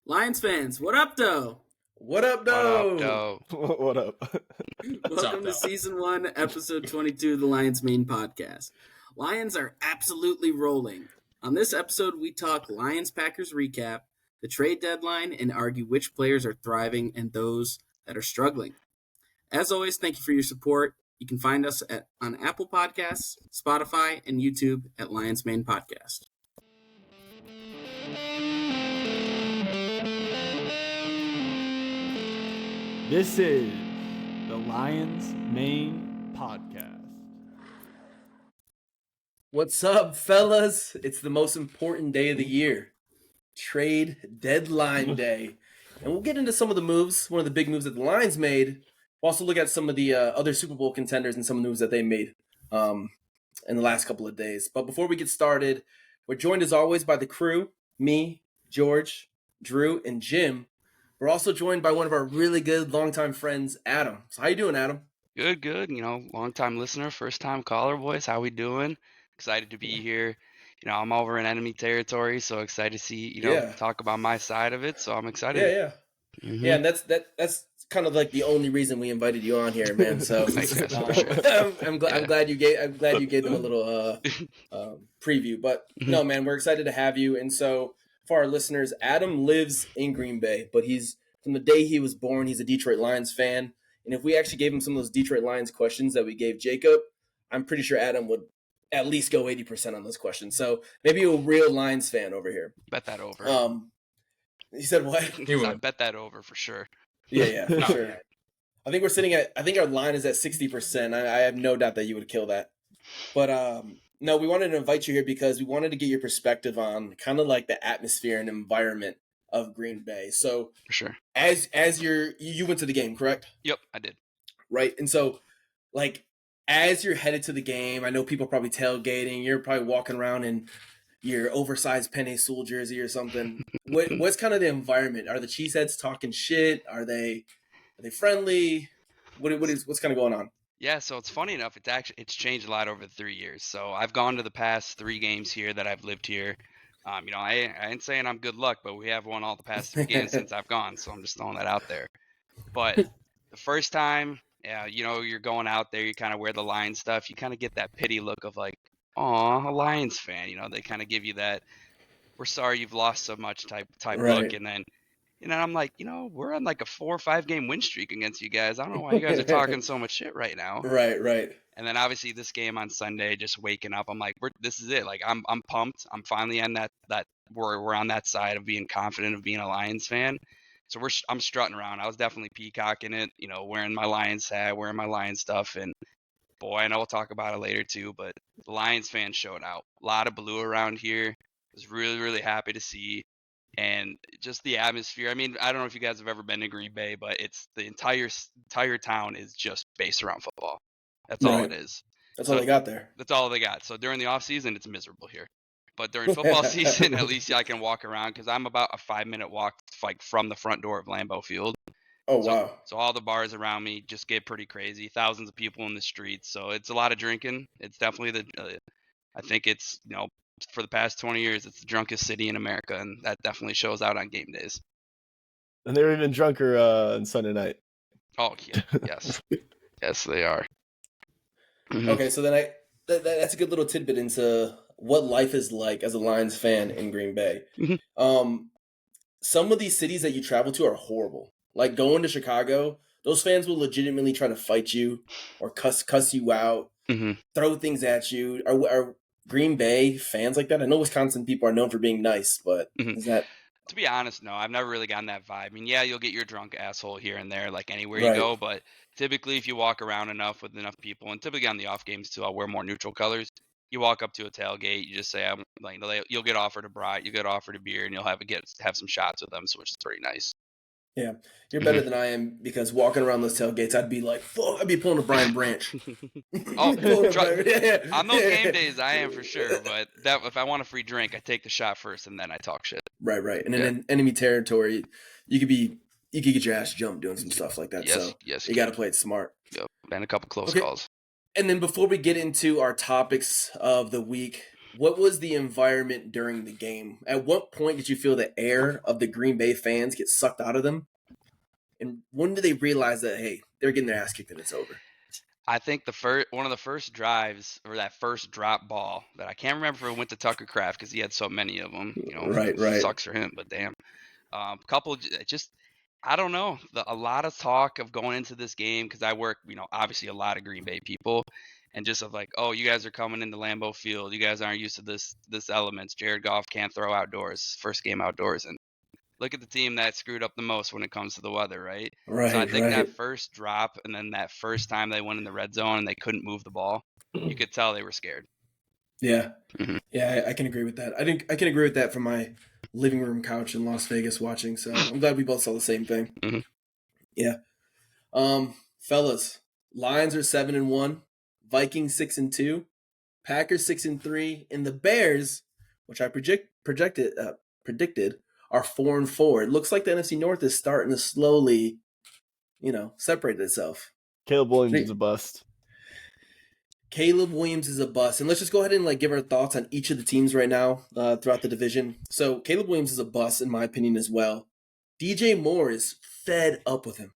Lions fans, what up, though? What up, though? What up? Welcome to Season 1, Episode 22 of the Lions Main Podcast. Lions are absolutely rolling. On this episode, we talk Lions-Packers recap, the trade deadline, and argue which players are thriving and those that are struggling. As always, thank you for your support. You can find us on Apple Podcasts, Spotify, and YouTube at Lions Main Podcast. This is the Lions Main Podcast. What's up, fellas? It's the most important day of the year, trade deadline day. And we'll get into some of the moves, one of the big moves that the Lions made. We'll also look at some of the other Super Bowl contenders and some moves that they made in the last couple of days. But before we get started, we're joined as always by the crew, me, George, Drew, and Jim. We're also joined by one of our really good longtime friends, Adam. So how you doing, Adam? Good. Long-time listener, first-time caller, boys. How we doing? Excited to be here. I'm over in enemy territory, so excited to see, talk about my side of it. So I'm excited. Yeah. Mm-hmm. Yeah, and that's kind of like the only reason we invited you on here, man. So I'm glad you gave them a little preview. But no, man, we're excited to have you. And so for our listeners, Adam lives in Green Bay, but he's from the day he was born, he's a Detroit Lions fan. And if we actually gave him some of those Detroit Lions questions that we gave Jacob, I'm pretty sure Adam would at least go 80% on those questions. So maybe a real Lions fan over here. Bet that over. He said what? I bet that over for sure. Yeah, for sure. I think our line is at 60%. I have no doubt that you would kill that. But no, we wanted to invite you here because we wanted to get your perspective on kind of like the atmosphere and environment of Green Bay. So for sure. As you went to the game, correct? Yep, I did. Right. And so like as you're headed to the game, I know people are probably tailgating, you're probably walking around in your oversized Penny Sewell jersey or something. What's kind of the environment? Are the cheeseheads talking shit? Are they friendly? What's kind of going on? Yeah, so it's funny enough. It's changed a lot over the 3 years. So I've gone to the past 3 games here that I've lived here. I ain't saying I'm good luck, but we have won all the past 3 games since I've gone. So I'm just throwing that out there. But the first time, you're going out there, you kind of wear the Lions stuff. You kind of get that pity look of like, aw, a Lions fan. They kind of give you that, we're sorry you've lost so much type right. Look. And then, I'm like, we're on like a 4 or 5 game win streak against you guys. I don't know why you guys are talking so much shit right now. Right. And then obviously this game on Sunday, just waking up, I'm like, this is it. Like I'm pumped. I'm finally on that we're on that side of being confident of being a Lions fan. So I'm strutting around. I was definitely peacocking it, wearing my Lions hat, wearing my Lions stuff. And boy, I know we'll talk about it later too, but the Lions fans showed out. A lot of blue around here. I was really, really happy to see. And just the atmosphere. I mean, I don't know if you guys have ever been to Green Bay, but it's the entire town is just based around football. That's all it is. That's all they got there. That's all they got. So during the off season, it's miserable here. But during football season, at least I can walk around because I'm about a 5-minute walk like from the front door of Lambeau Field. Oh, wow. So all the bars around me just get pretty crazy. Thousands of people in the streets. So it's a lot of drinking. It's definitely I think it's, for the past 20 years, it's the drunkest city in America. And that definitely shows out on game days. And they're even drunker on Sunday night. Oh, yeah. Yes. Yes, they are. Okay, so then that's a good little tidbit into what life is like as a Lions fan in Green Bay. Some of these cities that you travel to are horrible. Like going to Chicago, those fans will legitimately try to fight you or cuss you out, throw things at you. Are Green Bay fans like that? I know Wisconsin people are known for being nice, but is that... To be honest, no. I've never really gotten that vibe. I mean, yeah, you'll get your drunk asshole here and there, like anywhere you go, but typically if you walk around enough with enough people, and typically on the off games too, I'll wear more neutral colors. You walk up to a tailgate, you just say, you'll get offered a brat, you get offered a beer, and you'll have some shots with them, so which is pretty nice. Yeah, you're better than I am because walking around those tailgates, I'd be like, fuck, I'd be pulling a Brian Branch. On those game days, I am for sure. But if I want a free drink, I take the shot first and then I talk shit. Right. And in enemy territory, you could get your ass jumped doing some stuff like that. Yes, you got to play it smart. Yep, and a couple close calls. And then before we get into our topics of the week, what was the environment during the game? At what point did you feel the air of the Green Bay fans get sucked out of them? And when did they realize that, hey, they're getting their ass kicked and it's over? I think one of the first drives, or that first drop ball that I can't remember if it went to Tucker Kraft because he had so many of them. Right. Sucks for him, but damn. Couple just, I don't know. A lot of talk of going into this game because I work, obviously a lot of Green Bay people, and just of like, oh, you guys are coming into Lambeau Field. You guys aren't used to this elements. Jared Goff can't throw outdoors. First game outdoors, and look at the team that screwed up the most when it comes to the weather, right? Right. So I think that first drop and then that first time they went in the red zone and they couldn't move the ball, you could tell they were scared. Yeah. Mm-hmm. Yeah, I can agree with that. I can agree with that from my living room couch in Las Vegas watching. So I'm glad we both saw the same thing. Mm-hmm. Yeah. Fellas, Lions are 7-1, Vikings 6-2, Packers 6-3, and the Bears, which I predicted are 4-4. It looks like the NFC North is starting to slowly, separate itself. Caleb Williams is a bust. Caleb Williams is a bust. And let's just go ahead and give our thoughts on each of the teams right now throughout the division. So Caleb Williams is a bust, in my opinion, as well. DJ Moore is fed up with him.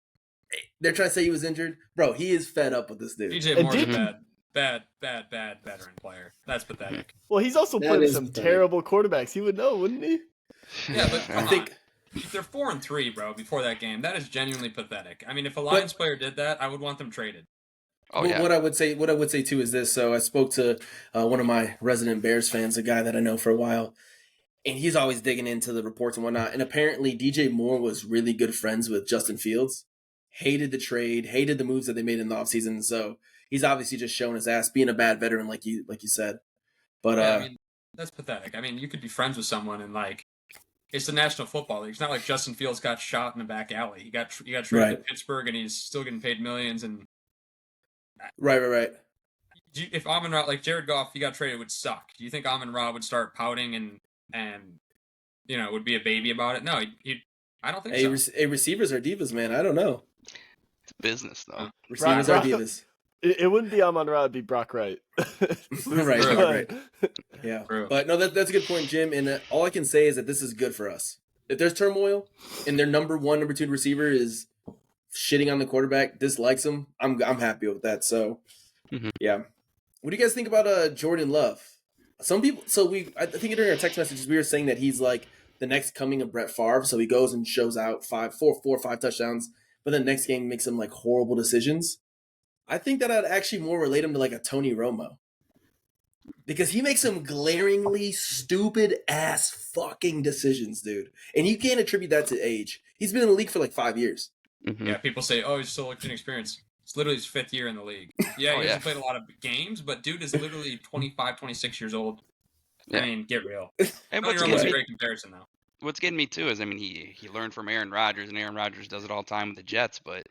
They're trying to say he was injured. Bro, he is fed up with this dude. DJ Moore's a bad veteran player. That's pathetic. Well, he's also played with some terrible quarterbacks. He would know, wouldn't he? Yeah, but I think they're 4-3, bro. Before that game, that is genuinely pathetic. I mean, if a Lions player did that, I would want them traded. Oh, yeah. What I would say too is this. So I spoke to one of my resident Bears fans, a guy that I know for a while, and he's always digging into the reports and whatnot. And apparently, DJ Moore was really good friends with Justin Fields. Hated the trade, hated the moves that they made in the offseason. So he's obviously just showing his ass, being a bad veteran, like you said. But I mean, that's pathetic. I mean, you could be friends with someone and it's the National Football League. It's not like Justin Fields got shot in the back alley. He got traded to Pittsburgh, and he's still getting paid millions. And right. If Amon-Ra, like Jared Goff, he got traded, would suck. Do you think Amon-Ra would start pouting and would be a baby about it? No, I don't think so. Receivers are divas, man. I don't know. It's business, though. Receivers are divas. It wouldn't be Amon-Ra, it'd be Brock Wright. Right. Yeah. True. But no, that's a good point, Jim. And all I can say is that this is good for us. If there's turmoil and their number 1, number 2 receiver is shitting on the quarterback, dislikes him, I'm happy with that. So, Yeah. What do you guys think about Jordan Love? Some people, I think during our text messages, we were saying that he's like the next coming of Brett Favre. So he goes and shows out 4 or 5 touchdowns, but then next game makes some horrible decisions. I think that I'd actually more relate him to a Tony Romo. Because he makes some glaringly stupid ass fucking decisions, dude. And you can't attribute that to age. He's been in the league for 5 years. Mm-hmm. Yeah, people say, oh, he's still inexperienced. It's literally his 5th year in the league. Yeah, he hasn't played a lot of games, but dude is literally 25, 26 years old. Yeah. I mean, get real. And Tony Romo's a great comparison, though. What's getting me, too, is, he learned from Aaron Rodgers, and Aaron Rodgers does it all the time with the Jets, but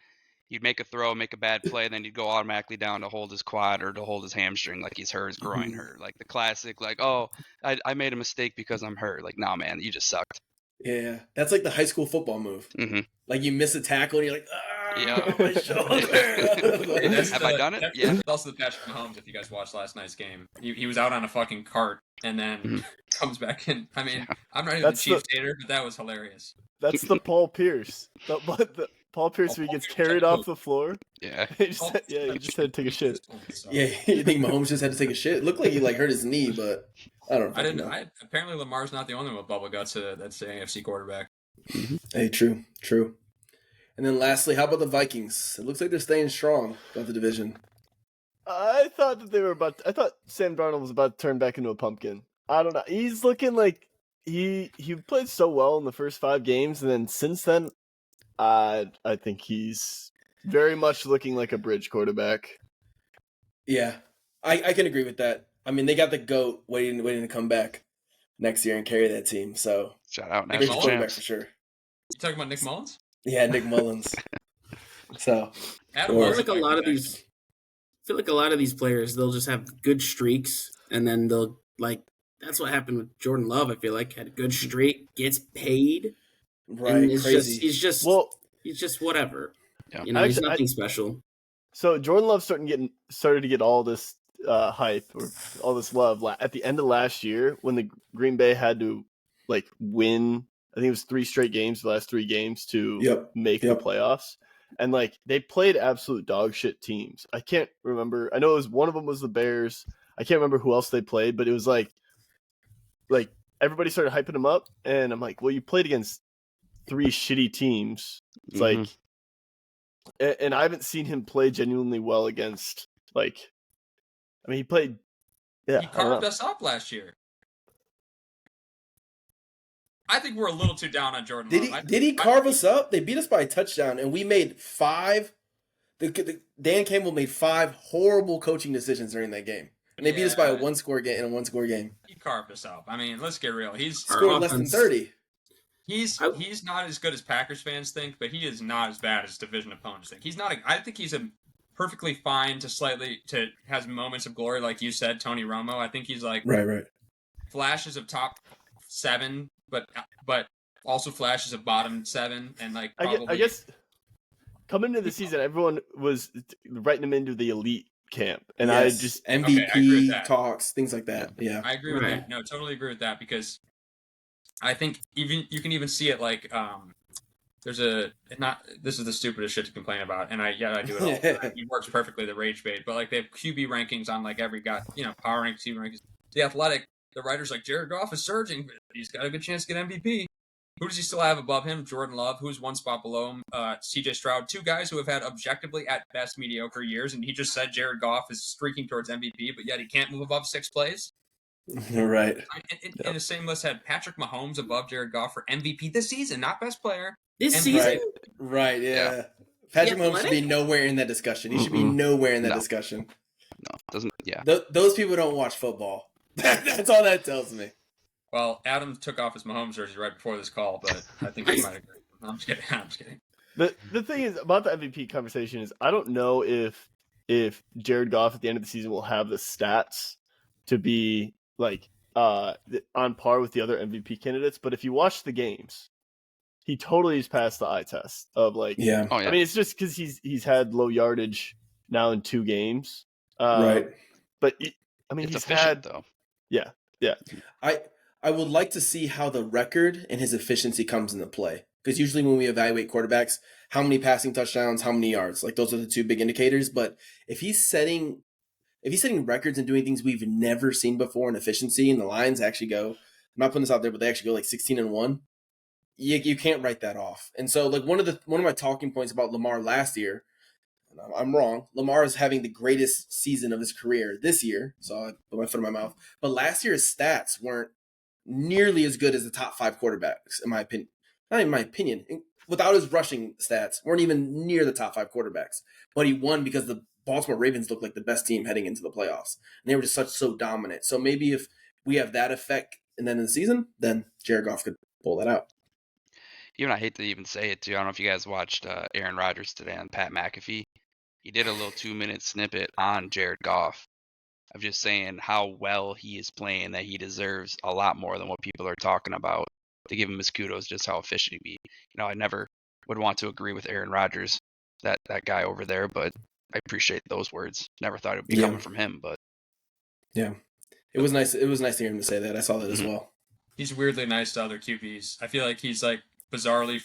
he'd make a throw, make a bad play, then he'd go automatically down to hold his quad or to hold his hamstring like he's hurt, his groin hurt. The classic, I made a mistake because I'm hurt. Nah, man, you just sucked. Yeah, that's the high school football move. Mm-hmm. You miss a tackle and you're my shoulder. Have I done it? Yeah. It's also the Patrick Mahomes, if you guys watched last night's game. He was out on a fucking cart and then comes back in. I mean, I'm not even a Chiefs hater, but that was hilarious. That's the Paul Pierce. The Paul Pierce, where he gets carried off the floor. Yeah. he just had to take a shit. Yeah, you think Mahomes just had to take a shit? It looked like he hurt his knee, but I don't know. Apparently Lamar's not the only one with bubble guts that's an AFC quarterback. Hey, true. And then lastly, how about the Vikings? It looks like they're staying strong about the division. I thought I thought Sam Darnold was about to turn back into a pumpkin. I don't know. He's looking like he played so well in the first 5 games, and then since then, I think he's very much looking like a bridge quarterback. Yeah, I can agree with that. I mean, they got the GOAT waiting to come back next year and carry that team. So shout out, bridge quarterback for sure. You talking about Nick Mullins? Yeah, Nick Mullins. So I feel like a lot of these players, they'll just have good streaks, and then they'll that's what happened with Jordan Love. I feel like had a good streak, gets paid, right? And Crazy. He's just whatever. Yeah. He's nothing special. So Jordan Love started to get all this hype or all this love at the end of last year when the Green Bay had to like win. I think it was 3 straight games, the last 3 games to make the playoffs. And like they played absolute dog shit teams. I can't remember. I know it was one of them was the Bears. I can't remember who else they played, but it was like everybody started hyping him up, and I'm like, well, you played against 3 shitty teams. It's like, and I haven't seen him play genuinely well against like. I mean, he played. Yeah, he carved us up last year. I think we're a little too down on Jordan Love. Did he carve us up? They beat us by a touchdown, and we made 5. Dan Campbell made 5 horrible coaching decisions during that game, and they beat us by a one-score game. He carved us up. I mean, let's get real. He's scored less than 30. He's not as good as Packers fans think, but he is not as bad as division opponents think. I think he's a perfectly fine to has moments of glory, like you said, Tony Romo. I think he's like right flashes of top 7, but also flashes of bottom 7, and like probably. I guess coming into the season, everyone was writing him into the elite camp, and I just MVP talks, things like that. Yeah, I agree with that. No, totally agree with that because I think you can even see it like this is the stupidest shit to complain about, and I do it all the time. It works perfectly, the rage bait, but like they have QB rankings on like every guy, power rankings, QB rankings. The Athletic, the writers like Jared Goff is surging, he's got a good chance to get MVP. Who does he still have above him? Jordan Love, who's 1 spot below him. CJ Stroud, 2 guys who have had objectively at best mediocre years, and he just said Jared Goff is streaking towards MVP, but yet he can't move above 6 plays. Right. And the same list had Patrick Mahomes above Jared Goff for MVP this season, not best player. This season? Right, yeah. Patrick Mahomes should be nowhere in that discussion. He should be nowhere in that discussion. No, doesn't. Yeah. Those people don't watch football. That's all that tells me. Well, Adam took off his Mahomes jersey right before this call, but I think he might agree. I'm just kidding. The thing is about the MVP conversation is I don't know if Jared Goff at the end of the season will have the stats to be like on par with the other MVP candidates, but if you watch the games, he totally has passed the eye test of like. Yeah. I mean, it's just because he's had low yardage now in 2 games, right? But he's efficient, had though. Yeah. I would like to see how the record and his efficiency comes into play. Because usually when we evaluate quarterbacks, how many passing touchdowns, how many yards, like those are the 2 big indicators. But if he's setting records and doing things we've never seen before in efficiency, and the Lions actually go, I'm not putting this out there, but they actually go like 16-1. You can't write that off. And so like one of my talking points about Lamar last year, and I'm wrong. Lamar is having the greatest season of his career this year. So I put my foot in my mouth. But last year's stats weren't nearly as good as the top 5 quarterbacks, in my opinion. Not even my opinion. Without his rushing stats, weren't even near the top 5 quarterbacks. But he won because the Baltimore Ravens looked like the best team heading into the playoffs. And they were just so dominant. So maybe if we have that effect and then in the season, then Jared Goff could pull that out. Even I hate to even say it too. I don't know if you guys watched Aaron Rodgers today on Pat McAfee. He did a little 2-minute snippet on Jared Goff of just saying how well he is playing, that he deserves a lot more than what people are talking about, to give him his kudos, just how efficient he be. I never would want to agree with Aaron Rodgers, that guy over there, but I appreciate those words. Never thought it would be coming from him, but yeah, it was nice. It was nice to hear him say that. I saw that as well. He's weirdly nice to other QBs. I feel like he's like bizarrely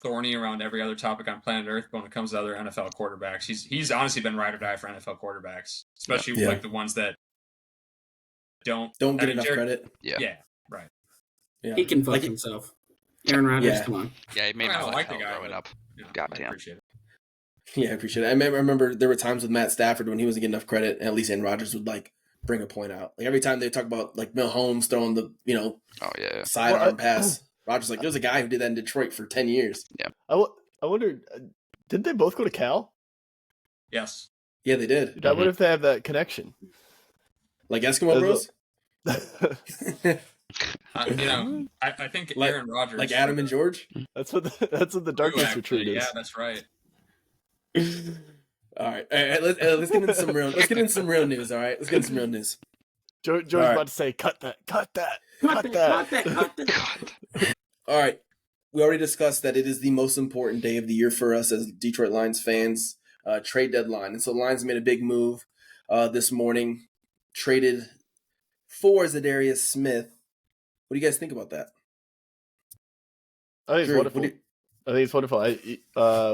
thorny around every other topic on planet Earth, but when it comes to other NFL quarterbacks, he's honestly been ride or die for NFL quarterbacks, especially like the ones that don't get enough credit. Yeah, right. Yeah. He can fuck himself. Aaron Rodgers, come on. Yeah, he made me like the guy growing up. Yeah, Goddamn. I appreciate it. Yeah, I appreciate it. I remember there were times with Matt Stafford when he wasn't getting enough credit, and at least Aaron Rodgers would like bring a point out. Like every time they talk about like Mahomes throwing the sidearm pass, Rodgers like there's a guy who did that in Detroit for 10 years. Yeah. I wondered, did they both go to Cal? Yes. Yeah, they did. I wonder if they have that connection. Like Eskimo Bros? I think Aaron Rodgers, like Adam and George. That's what the Darkness Retreat is. Yeah, that's right. All right. Let's get into some real news. All right, let's get into some real news. George's about to say, cut that. All right. We already discussed that it is the most important day of the year for us as Detroit Lions fans. Trade deadline, and so the Lions made a big move. this morning, traded for Zadarius Smith. What do you guys think about that? I think it's Drew, wonderful. I think it's wonderful.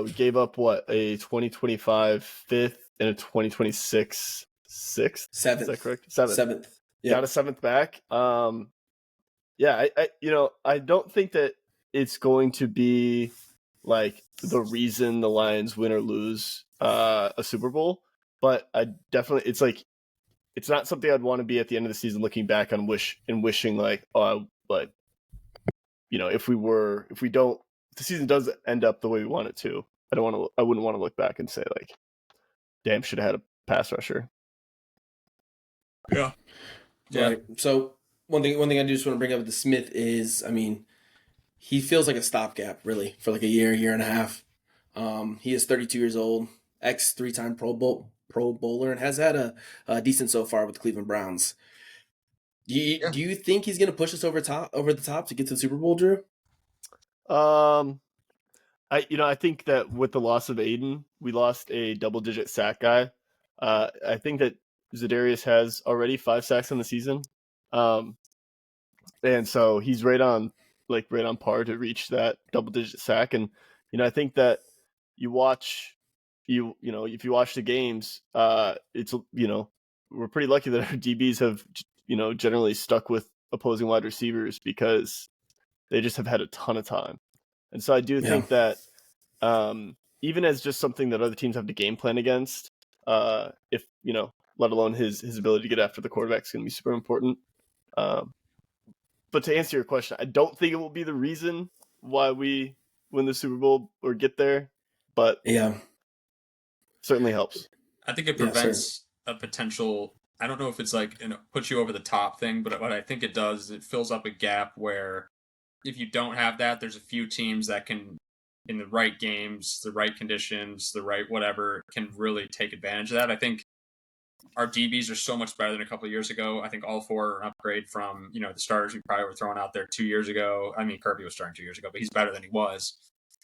We gave up a 2025 fifth and a 2026 sixth. Seventh. Is that correct? Seventh. Yep. Got a seventh back. Yeah, I don't think that it's going to be like the reason the Lions win or lose a Super Bowl, but I definitely it's not something I'd want to be at the end of the season looking back on wishing like, oh, but if the season does end up the way we want it to, I wouldn't want to look back and say like, damn, should have had a pass rusher. Yeah. Right. So one thing I do just want to bring up with the Smith is, I mean, he feels like a stopgap really for like a year and a half. He is 32 years old, ex 3-time Pro Bowler, and has had a decent so far with the Cleveland Browns. Do you think he's going to push us over the top to get to the Super Bowl, Drew? I think that with the loss of Aiden, we lost a double-digit sack guy. I think that Zadarius has already 5 sacks on the season, and so he's right on par to reach that double-digit sack. And I think that if you watch the games, it's we're pretty lucky that our DBs have generally stuck with opposing wide receivers because they just have had a ton of time. And so I do think that even as just something that other teams have to game plan against, if let alone his ability to get after the quarterback is going to be super important. But to answer your question, I don't think it will be the reason why we win the Super Bowl or get there, but certainly helps. I think it prevents a potential. I don't know if it's like puts you over the top thing, but what I think it does is it fills up a gap where if you don't have that, there's a few teams that can, in the right games, the right conditions, the right whatever, can really take advantage of that. I think our DBs are so much better than a couple of years ago. I think all 4 are an upgrade from the starters we probably were throwing out there 2 years ago. I mean, Kirby was starting 2 years ago, but he's better than he was.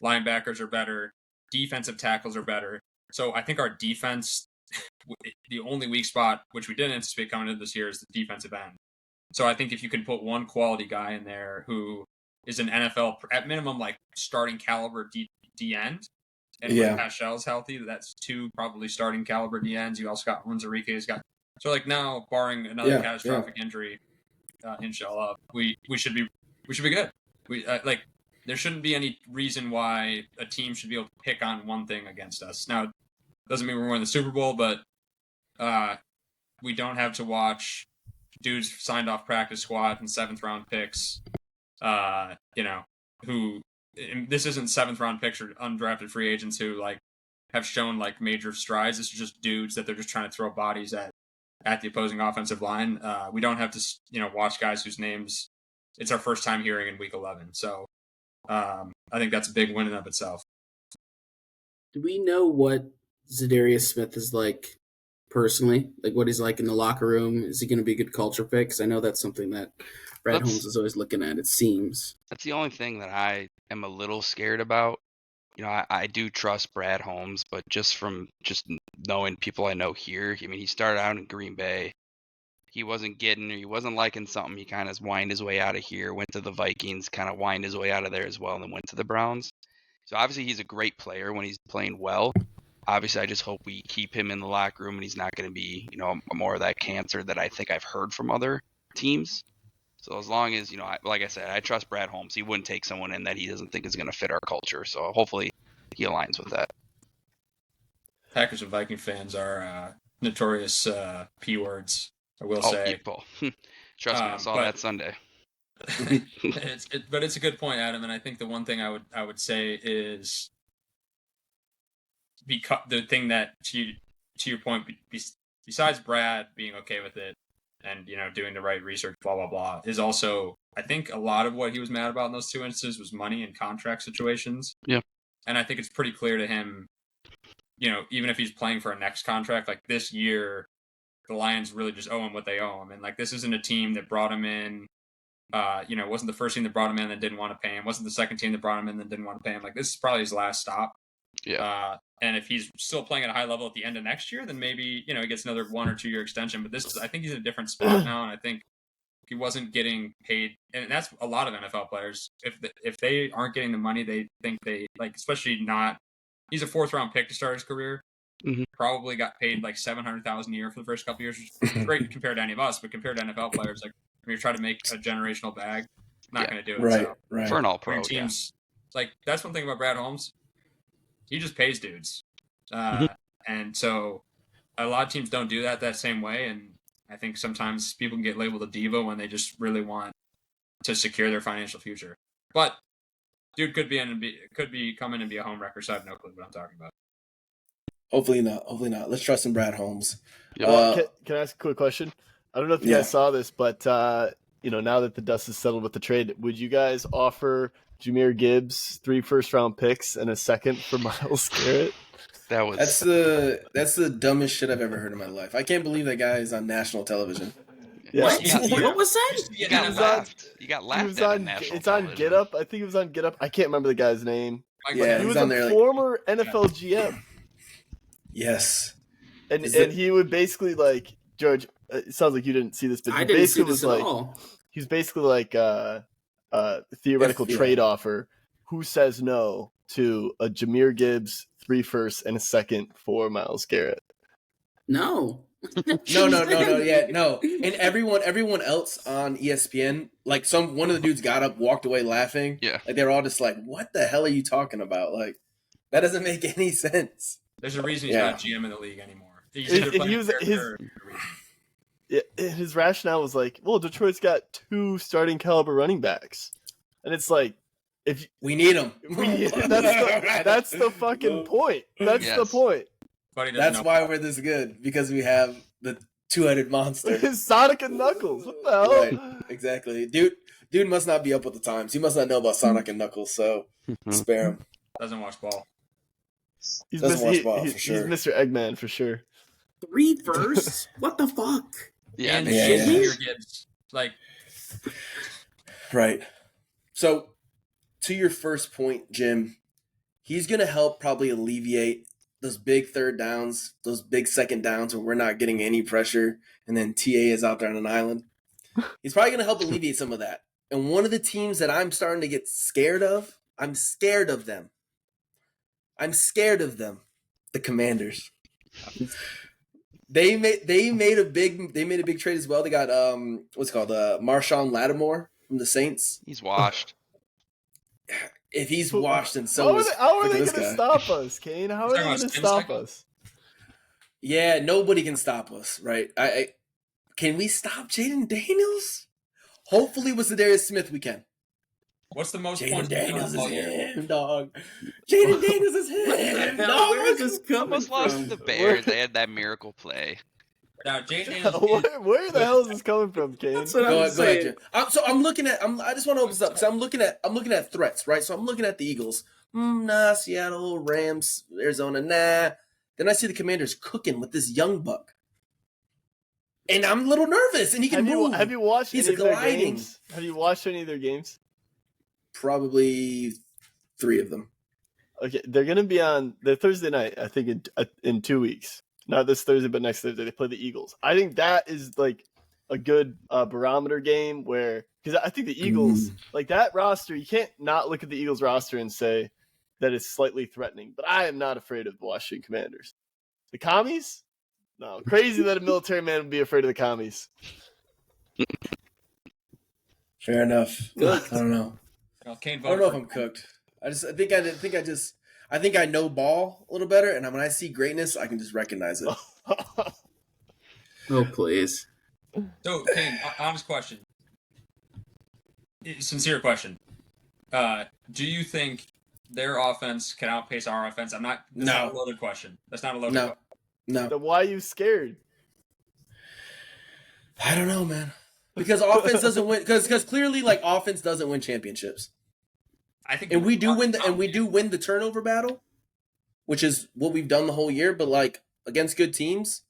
Linebackers are better. Defensive tackles are better. So I think our defense, the only weak spot, which we didn't anticipate coming into this year, is the defensive end. So I think if you can put one quality guy in there who is an NFL, at minimum, like starting caliber D end, and when Paschal's healthy, that's 2 probably starting caliber D ends. You also got Enrique's got. So like now, barring another catastrophic injury, inshallah, we should be good. We there shouldn't be any reason why a team should be able to pick on one thing against us. Now, it doesn't mean we're winning the Super Bowl, but we don't have to watch dudes signed off practice squad and 7th round picks, who this isn't 7th round picks or undrafted free agents who like have shown like major strides. This is just dudes that they're just trying to throw bodies at the opposing offensive line. We don't have to watch guys whose names it's our first time hearing in week 11. So I think that's a big win in of itself. Do we know what Zadarius Smith is like personally? Like what he's like in the locker room? Is he going to be a good culture fit? Because I know that's something that Brad Holmes is always looking at, it seems. That's the only thing that I am a little scared about. I do trust Brad Holmes, but just from knowing people I know here, I mean, he started out in Green Bay. He wasn't liking something. He kind of whined his way out of here, went to the Vikings, kind of whined his way out of there as well, and then went to the Browns. So obviously he's a great player when he's playing well. Obviously, I just hope we keep him in the locker room and he's not going to be, more of that cancer that I think I've heard from other teams. So as long as, like I said, I trust Brad Holmes. He wouldn't take someone in that he doesn't think is going to fit our culture. So hopefully he aligns with that. Packers and Viking fans are notorious P words, I will say. People. Trust me, I saw that Sunday. But it's a good point, Adam. And I think the one thing I would say is because the thing that to your point, besides Brad being okay with it and doing the right research, blah blah blah, is also I think a lot of what he was mad about in those 2 instances was money and contract situations. Yeah, and I think it's pretty clear to him, even if he's playing for a next contract, like this year, the Lions really just owe him what they owe him, and like this isn't a team that brought him in. Wasn't the first team that brought him in that didn't want to pay him. Wasn't the second team that brought him in that didn't want to pay him. Like this is probably his last stop. Yeah. And if he's still playing at a high level at the end of next year, then maybe, he gets another 1 or 2 year extension. But I think he's in a different spot now. And I think he wasn't getting paid. And that's a lot of NFL players. If they aren't getting the money they think they like, especially not, he's a 4th round pick to start his career. Mm-hmm. Probably got paid like $700,000 a year for the first couple years, which is great compared to any of us, but compared to NFL players, like when you're trying to make a generational bag, not going to do it. Right, so, right. For an all-pro, teams, like that's one thing about Brad Holmes. He just pays dudes, and so a lot of teams don't do that same way. And I think sometimes people can get labeled a diva when they just really want to secure their financial future. But dude could come in and be a home wrecker. So I have no clue what I'm talking about. Hopefully not. Let's trust in Brad Holmes. Can I ask a quick question? I don't know if you guys saw this, but now that the dust is settled with the trade, would you guys offer Jahmyr Gibbs 3 first-round picks and a second for Myles Garrett? That's the dumbest shit I've ever heard in my life. I can't believe that guy is on national television. Yeah. What was that? You got laughed. You got laughed at on national It's on television. Get Up. I think it was on Get Up. I can't remember the guy's name. Yeah, he was on a there, former NFL GM. Yes. And he would basically George. It sounds like you didn't see this, but I didn't see this at all. He's basically like a theoretical trade offer. Who says no to a Jahmyr Gibbs 3 firsts and a second for Myles Garrett? No. No. And everyone else on ESPN, like one of the dudes got up, walked away laughing. Yeah. Like they were all just like, "What the hell are you talking about? Like that doesn't make any sense." There's a reason he's not GM in the league anymore. His rationale was like, well, Detroit's got 2 starting caliber running backs, and it's like, if we need them, that's the fucking point. That's the point. That's why we're this good, because we have the 2-headed monster. Sonic and Knuckles. What the hell? Right, exactly. Dude must not be up with the times. He must not know about Sonic and Knuckles, so spare him. Doesn't watch ball. Doesn't watch ball, for sure. He's Mr. Eggman for sure. 3 firsts? What the fuck? Yeah. Gibbs. Like, right. So, to your first point, Jim, he's going to help probably alleviate those big 3rd downs, those big 2nd downs where we're not getting any pressure, and then TA is out there on an island. He's probably going to help alleviate some of that. And one of the teams that I'm starting to get scared of, I'm scared of them. The Commanders. They made a big trade as well. They got Marshawn Lattimore from the Saints. He's washed. If he's washed, then so is how are they going to stop us, Kane? How are they going to stop us? Yeah, nobody can stop us, right? Can we stop Jaden Daniels? Hopefully, with Zadarius Smith, we can. What's the most Jaden points? Daniels is him, dog. Jaden Daniels is him, dog. Where is this coming Almost lost from? to the Bears. They had that miracle play. Now, Jaden Daniels. Where the hell is this coming from, Kane? That's what Go I'm ahead, saying. Jim. So I'm looking at. I just want to open this up. So I'm looking at threats, right? So I'm looking at the Eagles. Nah, Seattle, Rams, Arizona, nah. Then I see the Commanders cooking with this young buck, and I'm a little nervous. And he can move. Have you watched He's any of their gliding. games? Have you watched any of their games? Probably 3 of them. Okay, they're going to be on the Thursday night, I think, in 2 weeks. Not this Thursday, but next Thursday. They play the Eagles. I think that is like a good barometer game because I think the Eagles, like that roster, you can't not look at the Eagles roster and say that it's slightly threatening. But I am not afraid of the Washington Commanders. The Commies? No, crazy that a military man would be afraid of the Commies. Fair enough. I don't know. Kane I don't know if I'm cooked. I think I know ball a little better, and when I see greatness, I can just recognize it. Oh, please. So, Kane, honest question. Sincere question. Do you think their offense can outpace our offense? That's not a loaded question. That's not a loaded question. No. Then why are you scared? I don't know, man. Because offense doesn't win. Because clearly, like, offense doesn't win championships. I think, and we do win the turnover battle, which is what we've done the whole year. But like against good teams,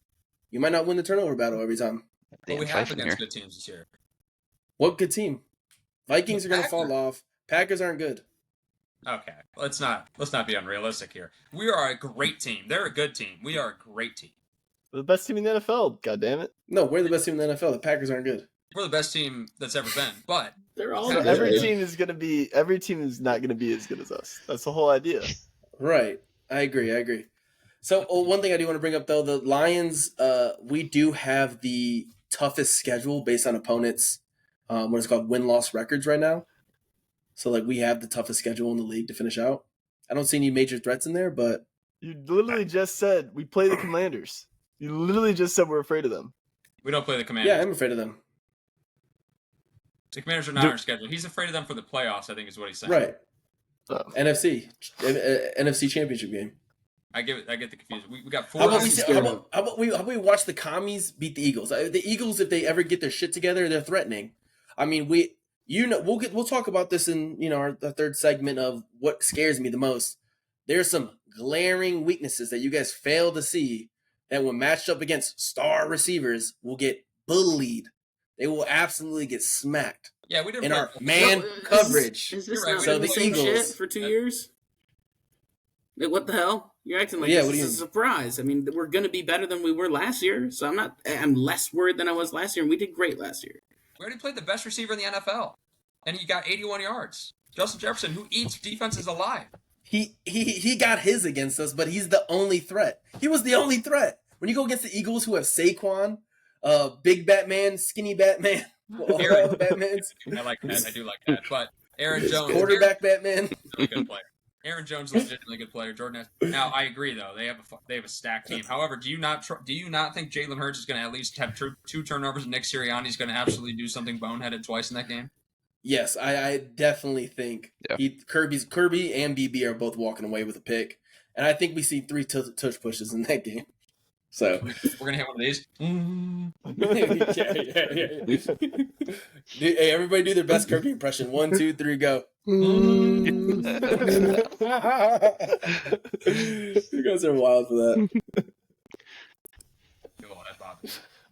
you might not win the turnover battle every time. But we have against good teams this year. What good team? Vikings are going to fall off. Packers aren't good. Okay, let's not be unrealistic here. We are a great team. They're a good team. We are a great team. We're the best team in the NFL. God damn it! No, we're the best team in the NFL. The Packers aren't good. We're the best team that's ever been. But They're all So good. every team is not gonna be as good as us. That's the whole idea. Right. I agree. So one thing I do want to bring up though, the Lions, we do have the toughest schedule based on opponents. What is called win-loss records right now. So like we have the toughest schedule in the league to finish out. I don't see any major threats in there, but You literally just said we play the Commanders. You literally just said we're afraid of them. we don't play the Commanders. yeah, I'm afraid of them. The Commanders are not on our schedule. He's afraid of them for the playoffs, I think is what he's saying. Right. Oh. NFC Championship game. I get the confusion. We got 4 How about we watch the commies beat the Eagles? The Eagles, if they ever get their shit together, they're threatening. I mean, we'll talk about this in our third segment of what scares me the most. There's some glaring weaknesses that you guys fail to see that when matched up against star receivers will get bullied. They will absolutely get smacked. Yeah, we didn't in play our man coverage. Is this You're right. not So the the same Eagles- shit for 2 years? Like, what the hell? You're acting like Yeah, this what do is you a surprise. I mean, we're going to be better than we were last year, so I'm less worried than I was last year, and we did great last year. We already played the best receiver in the NFL, and he got 81 yards. Justin Jefferson, who eats defenses alive. He got his against us, but he's the only threat. He was the only threat. When you go against the Eagles, who have Saquon, Big Batman, Skinny Batman, all the Batmans, I like that. I do like that. But Aaron Jones, quarterback Batman. really good player. Aaron Jones is a legitimately good player. Jordan. Now I agree though. They have a stacked team. However, do you not think Jalen Hurts is going to at least have 2 turnovers and Nick Sirianni is going to absolutely do something boneheaded twice in that game? Yes, I definitely think Kirby and BB are both walking away with a pick, and I think we see 3 touch pushes in that game. So We're gonna hit one of these. yeah. Hey, everybody do their best Kirby impression. 1, 2, 3, go. You guys are wild for that.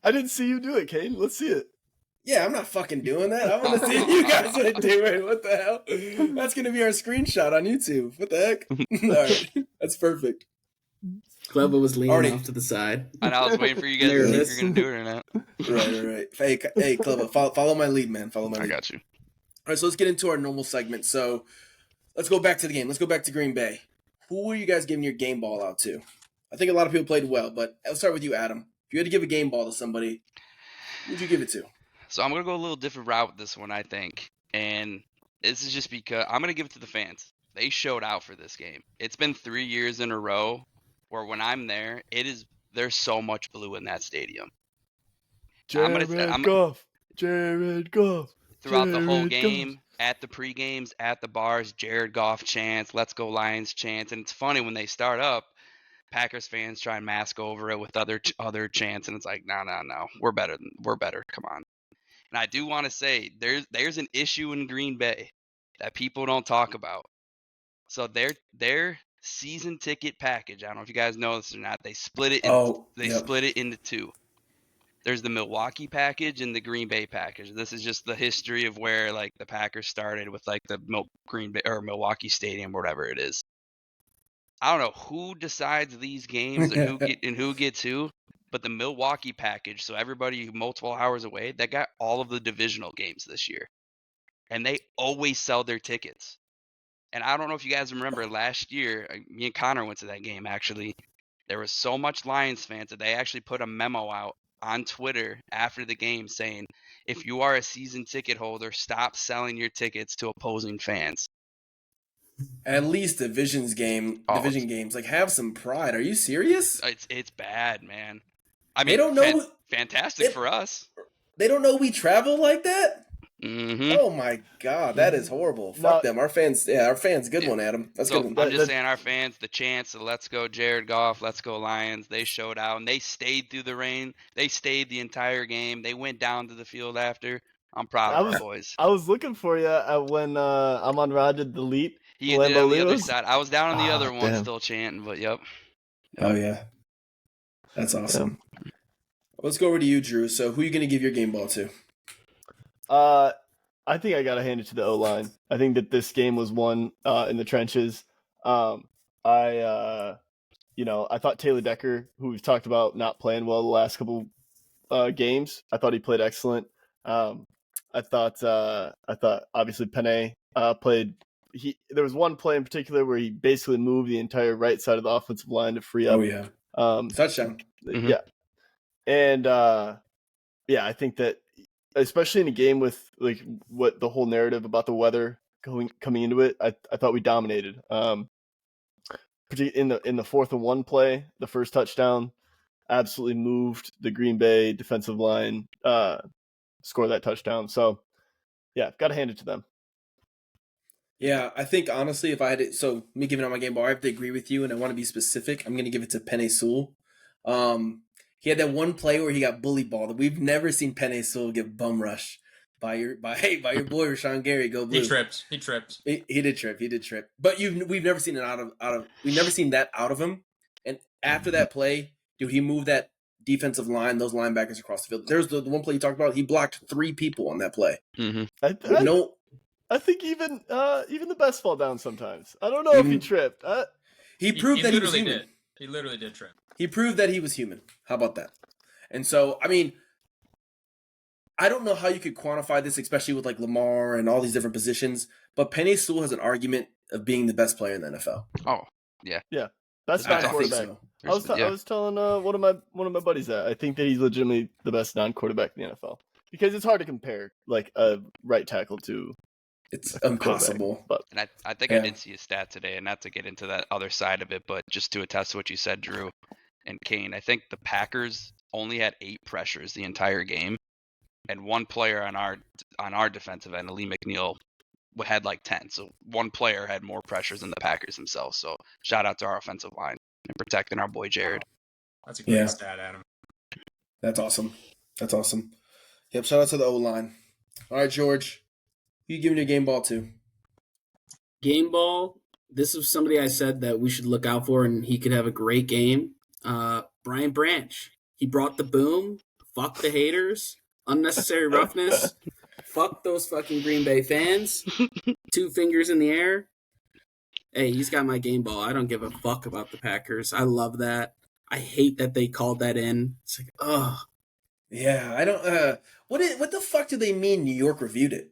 I didn't see you do it, Kane. Let's see it. Yeah, I'm not fucking doing that. I want to see you guys do it. What the hell? That's going to be our screenshot on YouTube. What the heck? All right. That's perfect. Cleva was leaning off to the side. And I was waiting for you guys to see if you're going to do it or not. Right. Hey, Cleva, follow my lead, man. Follow my lead. I got you. All right, so let's get into our normal segment. So let's go back to the game. Let's go back to Green Bay. Who are you guys giving your game ball out to? I think a lot of people played well, but I'll start with you, Adam. If you had to give a game ball to somebody, who would you give it to? So I'm going to go a little different route with this one, I think. And this is just because I'm going to give it to the fans. They showed out for this game. It's been 3 years in a row where when I'm there, there's so much blue in that stadium. Jared Goff. Throughout the whole game, at the pre-games, at the bars, Jared Goff chants, let's go Lions chants. And it's funny when they start up, Packers fans try and mask over it with other chants. And it's like, no. We're better. Come on. And I do want to say there's an issue in Green Bay that people don't talk about. So their season ticket package, I don't know if you guys know this or not, they split it into 2. There's the Milwaukee package and the Green Bay package. This is just the history of where like the Packers started with like the Green Bay or Milwaukee Stadium or whatever it is. I don't know who decides these games and who gets who, but the Milwaukee package, so everybody multiple hours away, that got all of the divisional games this year. And they always sell their tickets. And I don't know if you guys remember last year, me and Connor went to that game actually. There was so much Lions fans that they actually put a memo out on Twitter after the game saying, if you are a season ticket holder, stop selling your tickets to opposing fans. At least division games, like have some pride. Are you serious? It's bad, man. I mean, they don't know. Fantastic for us. They don't know we travel like that. Mm-hmm. Oh my God, that is horrible. Fuck them. Our fans, good one, Adam. That's so good one. I'm just saying, our fans, the chants of "Let's go Jared Goff, let's go Lions," they showed out and they stayed through the rain. They stayed the entire game. They went down to the field after. I'm proud of our boys. I was looking for you when Amon Ra did the leap. He did on the other side. I was down on the other one, still chanting, but yep. Oh yeah, that's awesome. Yeah. Let's go over to you, Drew. So, who are you going to give your game ball to? I think I got to hand it to the O-line. I think that this game was won in the trenches. I thought Taylor Decker, who we've talked about not playing well the last couple games, I thought he played excellent. I thought obviously Penei played. There was one play in particular where he basically moved the entire right side of the offensive line to free up. Oh yeah, touchdown. Mm-hmm. Yeah, and I think that especially in a game with like what the whole narrative about the weather coming into it, I thought we dominated. In the 4th and 1 play, the first touchdown absolutely moved the Green Bay defensive line, score that touchdown. So yeah, got to hand it to them. Yeah, I think honestly, if I had it, so me giving out my game ball, I have to agree with you, and I want to be specific. I'm going to give it to Penei Sewell. He had that one play where he got bully balled. We've never seen Penei Sewell get bum rushed by your boy Rashawn Gary. Go Blue. He tripped. He did trip. But we've never seen it we've never seen that out of him. And after that play, dude, he moved that defensive line, those linebackers across the field. There's the one play you talked about. He blocked 3 people on that play. Mm-hmm. I think even the best fall down sometimes. I don't know if he tripped. He proved that he was human. Did. He literally did trip. He proved that he was human. How about that? And so, I mean, I don't know how you could quantify this, especially with like Lamar and all these different positions, but Penei Sewell has an argument of being the best player in the NFL. Oh, yeah. Yeah. That's non-quarterback. So. I was telling one of my buddies that I think that he's legitimately the best non-quarterback in the NFL because it's hard to compare like a right tackle to. It's impossible. But And I think I did see a stat today, and not to get into that other side of it, but just to attest to what you said, Drew and Kane, I think the Packers only had 8 pressures the entire game, and one player on our defensive end, Lee McNeil, had like 10. So one player had more pressures than the Packers themselves. So shout out to our offensive line and protecting our boy Jared. That's a great stat, Adam. That's awesome. Yep, shout out to the O-line. All right, George. Who you giving your game ball to? Game ball. This is somebody I said that we should look out for, and he could have a great game. Brian Branch. He brought the boom. Fuck the haters. Unnecessary roughness. Fuck those fucking Green Bay fans. 2 fingers in the air. Hey, he's got my game ball. I don't give a fuck about the Packers. I love that. I hate that they called that in. It's like, ugh. Yeah, I don't. What the fuck do they mean? New York reviewed it.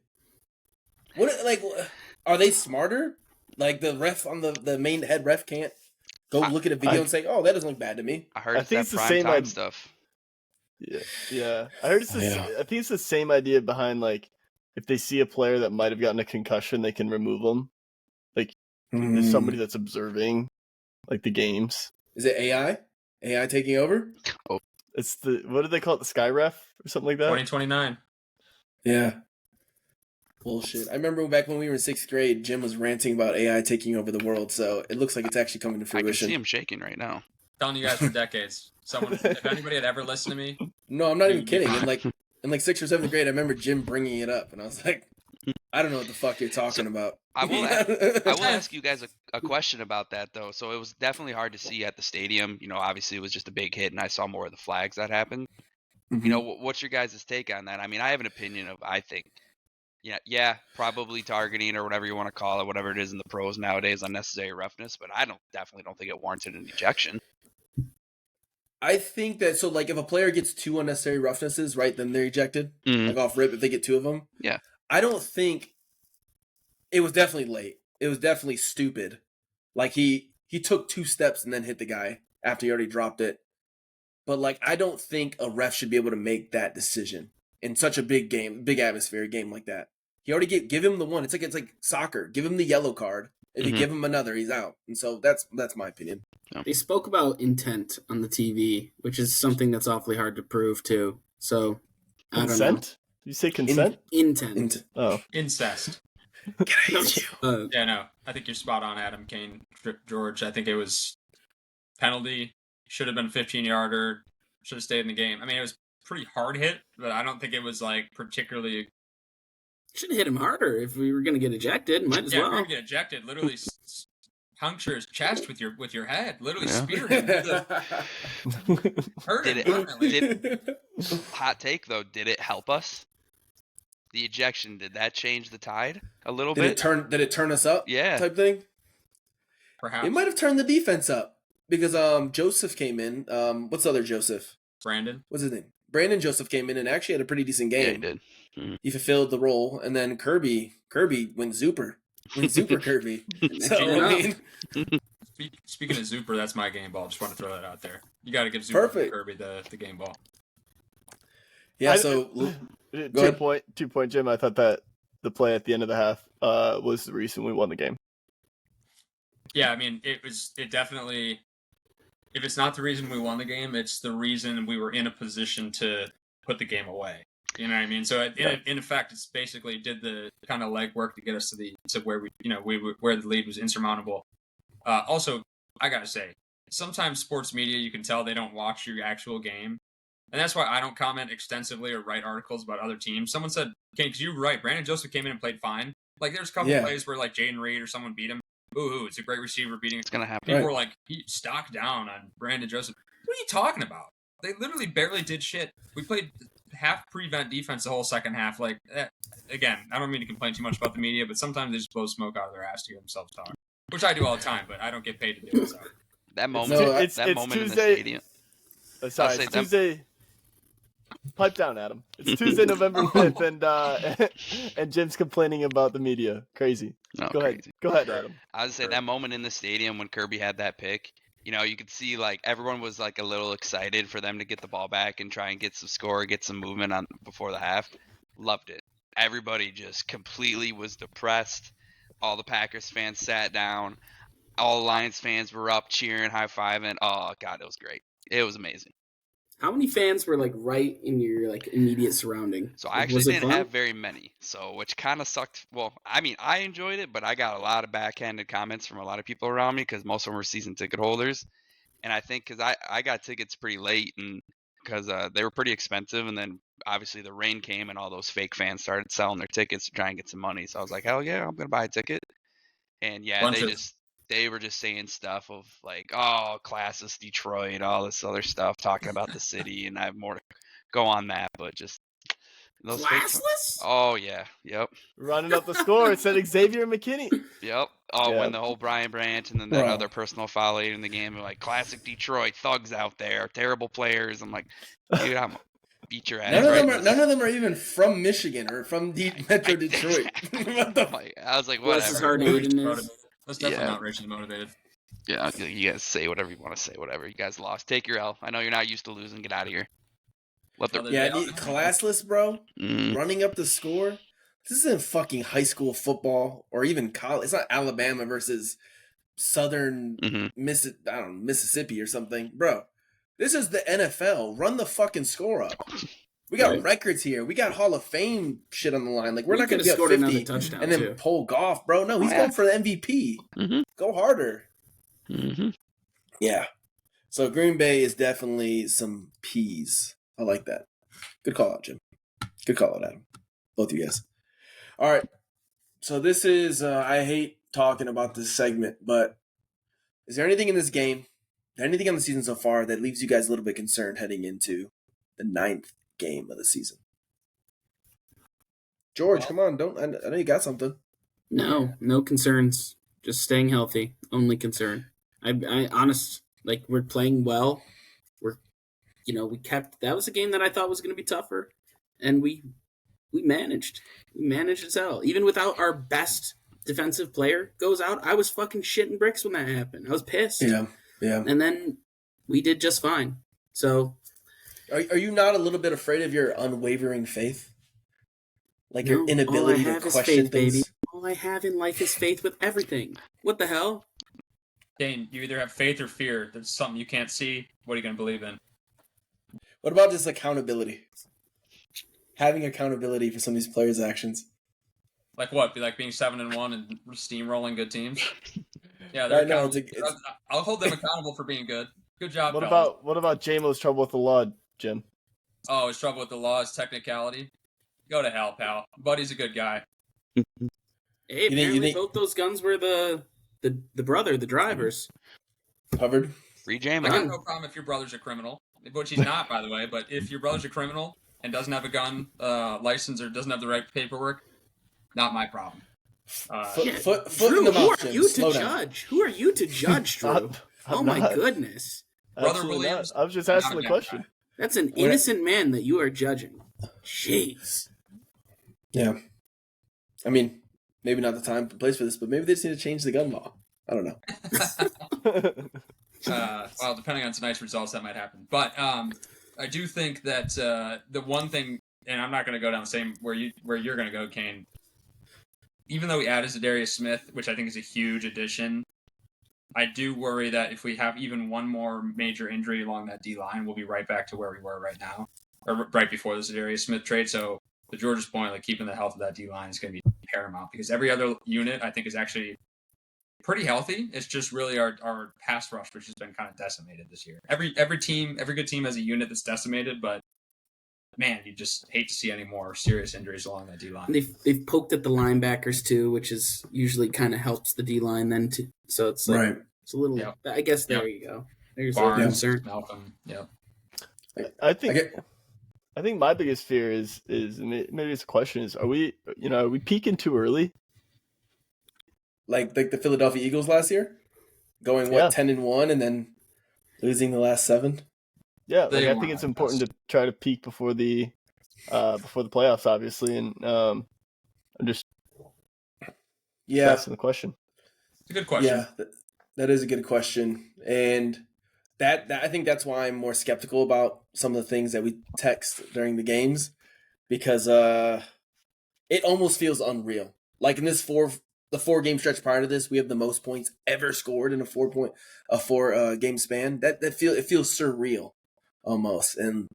Are they smarter? Like the ref on the main head ref can't go look at a video and say, "Oh, that doesn't look bad to me." I heard it's the same time stuff. Yeah. I heard I think it's the same idea behind like if they see a player that might have gotten a concussion, they can remove them. Like there's somebody that's observing like the games. Is it AI? AI taking over? Oh. It's what do they call it? The Sky Ref or something like that? 2029. Yeah. Bullshit. I remember back when we were in 6th grade, Jim was ranting about AI taking over the world, so it looks like it's actually coming to fruition. I can see him shaking right now. Telling you guys for decades. If anybody had ever listened to me. No, I'm not even kidding. In like 6th or 7th grade, I remember Jim bringing it up, and I was like, I don't know what the fuck you're talking about. I will ask you guys a question about that, though. So it was definitely hard to see at the stadium. You know, obviously it was just a big hit, and I saw more of the flags that happened. Mm-hmm. You know, what's your guys' take on that? I mean, I have an opinion of, I think, yeah, probably targeting or whatever you want to call it, whatever it is in the pros nowadays, unnecessary roughness, but I definitely don't think it warranted an ejection. I think that, so like if a player gets 2 unnecessary roughnesses, right, then they're ejected, like off rip if they get 2 of them. Yeah. I don't think, it was definitely late. It was definitely stupid. Like he took 2 steps and then hit the guy after he already dropped it. But like, I don't think a ref should be able to make that decision in such a big game, big atmosphere game like that. He already give him the one. It's like soccer. Give him the yellow card. If you give him another, he's out. And so that's my opinion. They spoke about intent on the TV, which is something that's awfully hard to prove too. So I don't know. You say consent? Intent. Oh, incest. Can I hit you? Yeah, no. I think you're spot on, Adam. Kane, George. I think it was penalty. Should have been a 15-yarder. Should have stayed in the game. I mean, it was pretty hard hit, but I don't think it was like particularly. Should have hit him harder if we were going to get ejected. Might as well. Yeah, we're going to get ejected. Literally puncture his chest with your head. Literally spear him. Hurt him permanently. Hot take though, did it help us? the ejection, did that change the tide a little Did bit? Did it turn us up? Yeah. Type thing. Perhaps. It might have turned the defense up because Joseph came in. What's the other Joseph? Brandon. What's his name? Brandon Joseph came in and actually had a pretty decent game. Yeah, he did. Mm-hmm. He fulfilled the role, and then Kirby went Zuper. Kirby. So I mean, Speaking of Zuper, that's my game ball. Just want to throw that out there. You got to give Zuper and Kirby the game ball. Yeah. So 2 point, Jim. I thought that the play at the end of the half was the reason we won the game. Yeah, I mean, it definitely. If it's not the reason we won the game, it's the reason we were in a position to put the game away. You know what I mean? So in effect, it's basically did the kind of legwork to get us to where where the lead was insurmountable. Also, I gotta say, sometimes sports media, you can tell they don't watch your actual game, and that's why I don't comment extensively or write articles about other teams. Someone said, "Okay, because you're right, Brandon Joseph came in and played fine." Like there's a couple plays where like Jaden Reed or someone beat him. Ooh, it's a great receiver beating. It's gonna happen. People were like, he stock down on Brandon Joseph. What are you talking about? They literally barely did shit. We played half prevent defense the whole second half. Like, again, I don't mean to complain too much about the media, but sometimes they just blow smoke out of their ass to hear themselves talk, which I do all the time, but I don't get paid to do it. So that moment, it's moment Tuesday, in the stadium. Sorry, it's Tuesday. Pipe down, Adam. It's Tuesday, November 5th, and Jim's complaining about the media. Crazy. No, Go ahead, Adam. I would say that moment in the stadium when Kirby had that pick, you could see like everyone was like a little excited for them to get the ball back and try and get some score, get some movement on before the half. Loved it. Everybody just completely was depressed. All the Packers fans sat down. All the Lions fans were up cheering, high-fiving. Oh, God, it was great. It was amazing. How many fans were like right in your like immediate surrounding? So I actually didn't have very many, which kind of sucked. Well, I mean, I enjoyed it, but I got a lot of backhanded comments from a lot of people around me because most of them were season ticket holders. And I think because I got tickets pretty late and because they were pretty expensive, and then obviously the rain came and all those fake fans started selling their tickets to try and get some money. So I was like, hell yeah, I'm gonna buy a ticket. And yeah, they were just saying stuff of like, oh, classless Detroit, all this other stuff, talking about the city, and I have more to go on that, but just those classless? Oh yeah, yep. Running up the score, it said Xavier McKinney. Yep. Oh, when the whole Brian Branch and then that other personal foul late in the game were like, classic Detroit thugs out there, terrible players. I'm like, dude, I'm beat your ass. None of them are even from Michigan or from Metro Detroit. What the fuck? I was like, whatever. That's definitely not racially motivated. Yeah, you guys say whatever you want to say, whatever. You guys lost. Take your L. I know you're not used to losing. Get out of here. Classless, bro. Running up the score. This isn't fucking high school football or even college. It's not Alabama versus Southern Mississippi or something, bro. This is the NFL. Run the fucking score up. We got records here. We got Hall of Fame shit on the line. Like we're not going to get 50 and then pull Goff, bro. No, he's going for the MVP. Go harder. Yeah. So Green Bay is definitely some peas. I like that. Good call out, Jim. Good call out, Adam. Both of you guys. All right. So this is, I hate talking about this segment, but is there anything in this game, anything on the season so far that leaves you guys a little bit concerned heading into the 9th game of the season? George, come on. I know you got something. No concerns. Just staying healthy. Only concern. We're playing well. That was a game that I thought was going to be tougher, and we managed. We managed as hell. Even without our best defensive player goes out, I was fucking shitting bricks when that happened. I was pissed. Yeah. And then we did just fine. So, are you not a little bit afraid of your unwavering faith? Like your inability to question things? Baby. All I have in life is faith with everything. What the hell? Dane, you either have faith or fear. There's something you can't see. What are you going to believe in? What about just accountability? Having accountability for some of these players' actions. Like what? Like being 7-1 and steamrolling good teams? Yeah, I'll hold them accountable for being good. Good job. What about J-Mo's trouble with the law, Jim? Oh, his trouble with the law is technicality. Go to hell, pal. Buddy's a good guy. Hey, apparently both those guns were the drivers. Covered. Free J-Mo. I got no problem if your brother's a criminal, which he's not, by the way. But if your brother's a criminal, and doesn't have a gun license or doesn't have the right paperwork, not my problem. Foot in Drew, the who mouth, are Jim. you to Slow down. judge? Who are you to judge, Drew? I'm My not. goodness. Brother Absolutely Williams, not. I was just not asking a the bad question. guy. That's an innocent man that you are judging. Jeez. Yeah. I mean, maybe not the time and place for this, but maybe they just need to change the gun law. I don't know. Well, depending on tonight's results, that might happen. But I do think that the one thing, and I'm not going to go down the same where you're going to go, Kane. Even though we added Zadarius Smith, which I think is a huge addition, I do worry that if we have even one more major injury along that D line, we'll be right back to where we were right now, or right before the Zadarius Smith trade. So, to George's point, like keeping the health of that D line is going to be paramount because every other unit I think is actually pretty healthy. It's just really our pass rush, which has been kind of decimated this year. Every good team has a unit that's decimated, but man, you just hate to see any more serious injuries along that D line. They've poked at the linebackers too, which is usually kind of helps the D line then too. So it's like Right. it's a little. Yep. I guess there Yep. you go. There's Barnes, a concern. Malcolm, yep. I think my biggest fear is maybe it's a question is are we peaking too early? Like the Philadelphia Eagles last year, going 10-1 and then losing the last 7. Yeah, They I weren't think it's our important best. to try to peak before the playoffs, obviously, and I'm just asking the question. It's a good question. Yeah, that is a good question, and that I think that's why I'm more skeptical about some of the things that we text during the games, because it almost feels unreal. Like in this the 4-game stretch prior to this, we have the most points ever scored in a 4 game span. It feels surreal almost, and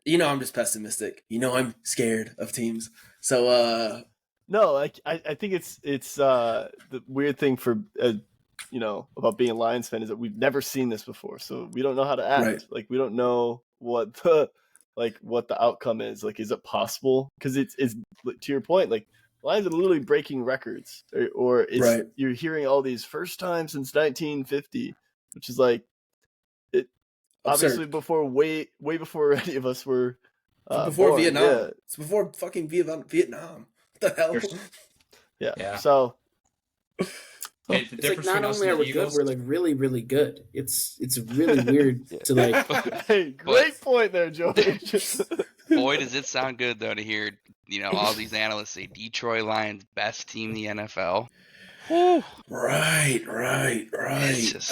I'm just pessimistic. I'm scared of teams, so No, I think it's the weird thing for about being a Lions fan is that we've never seen this before, so we don't know how to act. Right. Like we don't know what the outcome is. Like, is it possible? Because it's to your point, like Lions are literally breaking records, or Right. You're hearing all these first time since 1950, which is like it absurd. obviously before way before any of us were before born. Vietnam. Yeah. It's before fucking Vietnam. What the hell? Yeah. So Hey, the It's like difference not between us only and are the we good, Eagles, we're like really, really good. It's really weird to like. hey, great point there, Joey. Boy, does it sound good though to hear all these analysts say Detroit Lions best team in the NFL. Right. It's just-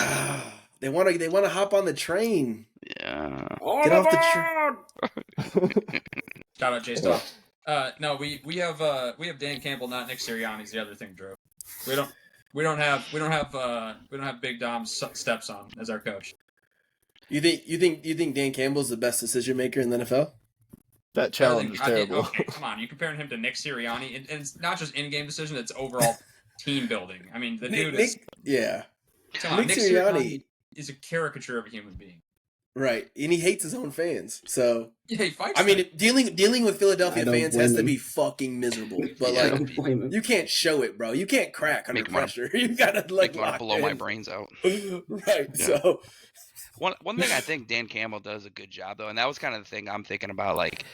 They want to hop on the train. Yeah. Get off the train. shout out Jay Stock. No, we have Dan Campbell, not Nick Sirianni's the other thing, Drew. We don't have Big Dom's steps on as our coach. You think Dan Campbell's the best decision maker in the NFL? That challenge is terrible. Okay, come on. You're comparing him to Nick Sirianni, and it's not just in-game decision; it's overall team building. I mean, the dude is. Yeah. Come on, Nick Nick Sirianni is a caricature of a human being. Right, and he hates his own fans. So Yeah, he fights. I mean, dealing with Philadelphia I don't fans has blame to him. be fucking miserable. But Yeah. like, blame him. you can't show it, bro. You can't crack under Make him wanna- pressure. You gotta like Like want lock to blow my in. brains out. Right. Yeah. So One thing I think Dan Campbell does a good job though, and that was kind of the thing I'm thinking about. Like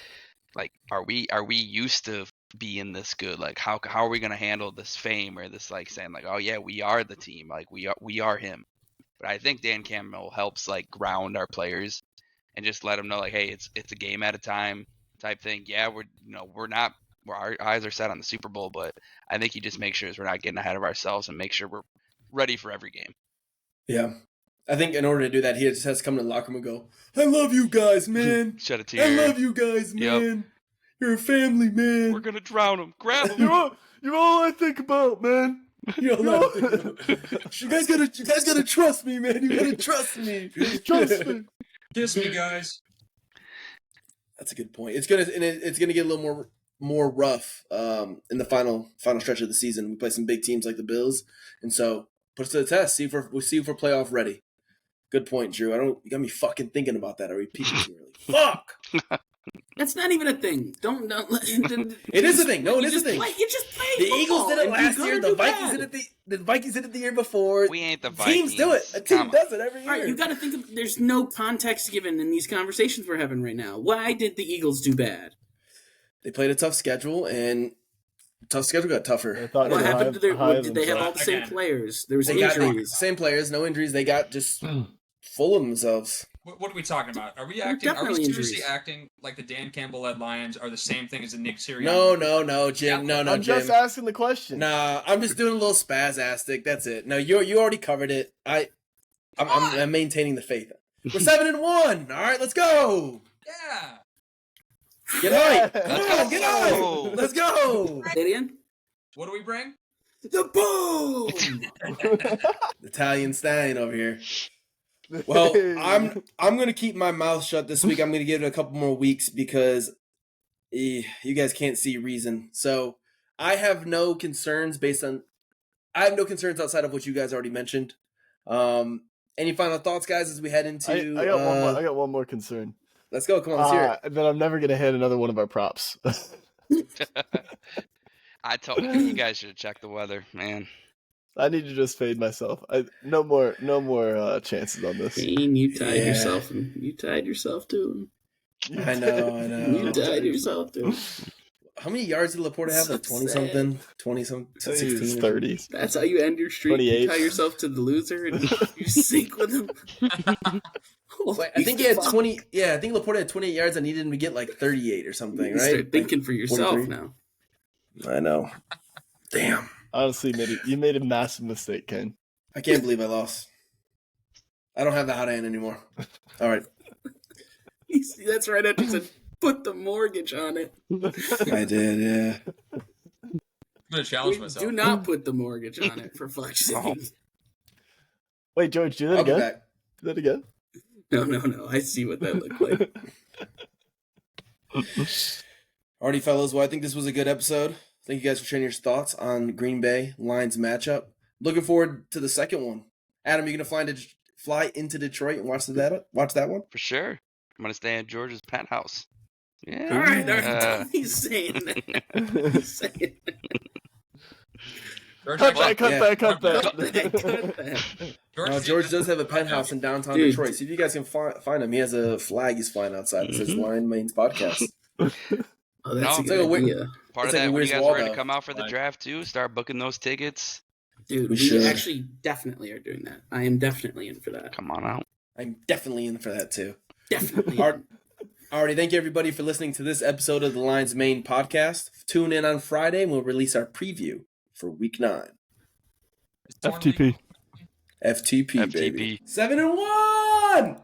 are we used to being this good? Like how are we gonna handle this fame or this like saying like, oh yeah, we are the team, like we are him. But I think Dan Campbell helps like ground our players and just let them know like, hey, it's a game at a time type thing. Yeah, our eyes are set on the Super Bowl, but I think he just makes sure we're not getting ahead of ourselves and make sure we're ready for every game. yeah, I think in order to do that, he just has to come to the locker room and go, "I love you guys, man. Shed a I tear. love you guys, Yep. man. You're a family, man. We're gonna drown him. Grab him. You're all I think about, man. You guys gotta trust me, man. You gotta trust me. Trust me. Kiss me, guys. That's a good point. It's gonna get a little more rough in the final stretch of the season. We play some big teams like the Bills, and so put us to the test. See if we're playoff ready. Good point, Drew. You got me fucking thinking about that. Are we peaking too early? Fuck. That's not even a thing. Don't. It is a thing. No, it is a thing. You just play The football, Eagles did it and last you're year. gonna The do Vikings bad. did it. The Vikings did it the year before. We ain't the Vikings. Teams do it. A team does it every year. All right, you got to think of. There's no context given in these conversations we're having right now. Why did the Eagles do bad? They played a tough schedule, and tough schedule got tougher. What happened to their? Did they have all the same Again. players? There was They got injuries. same players, no injuries. They got just full of themselves. What are we talking about? Are we definitely seriously injuries. acting like the Dan Campbell-led Lions are the same thing as the Nick Sirianni? No, Jim. No, I'm Jim. just asking the question. Nah, I'm just doing a little spasastic. That's it. No, you already covered it. I'm maintaining the faith. We're 7-1. All right, let's go. Yeah. Get right. Let's Come on, go. get on. Let's go. Gideon? What do we bring? The boom! Italian stallion over here. Well, I'm gonna keep my mouth shut this week. I'm gonna give it a couple more weeks because you guys can't see reason. So I have no concerns outside of what you guys already mentioned. Any final thoughts, guys, as we head into? I got one more concern. Let's go. Come on, let's hear it. That I'm never gonna hit another one of our props. I told you guys should have checked the weather, man. I need to just fade myself. No more chances on this. Kane, you tied yourself. You tied yourself to him. I know. You tied yourself to him. How many yards did Laporta have? Like 20-something? 20-something? 16? 30. That's how you end your streak. 28. You tie yourself to the loser and you sync with him. Wait, I think he had 20. Yeah, I think Laporta had 28 yards. I needed him to get like 38 or something, You right? start thinking for yourself 43. now. I know. Damn. Honestly, you made a massive mistake, Ken. I can't believe I lost. I don't have the hot hand anymore. All right. That's right after he said, put the mortgage on it. I did, yeah. I'm gonna challenge myself. Do not put the mortgage on it, for fuck's sake. Wait, George, do that I'll be again. back. Do that again. No. I see what that looked like. Alrighty, fellas. Well, I think this was a good episode. Thank you guys for sharing your thoughts on Green Bay Lions matchup. Looking forward to the second one. Adam, you gonna fly into Detroit and watch that one? For sure. I'm going to stay in George's penthouse. Yeah. All right. He's saying that. He's saying that. George, Cut actually- that. George does have a penthouse in downtown Dude. Detroit. See if you guys can find him. He has a flag he's flying outside that says Lion Main's podcast. Oh, that's No, a good idea. Part It's of like that, when Where's you guys are ready Waldo? to come out for the Right. draft, too, start booking those tickets. Dude, We we should. actually definitely are doing that. I am definitely in for that. Come on out. I'm definitely in for that too. Definitely. Alrighty, thank you everybody for listening to this episode of the Lions Main podcast. Tune in on Friday and we'll release our preview for Week 9. FTP. FTP, FTP. baby. 7-1!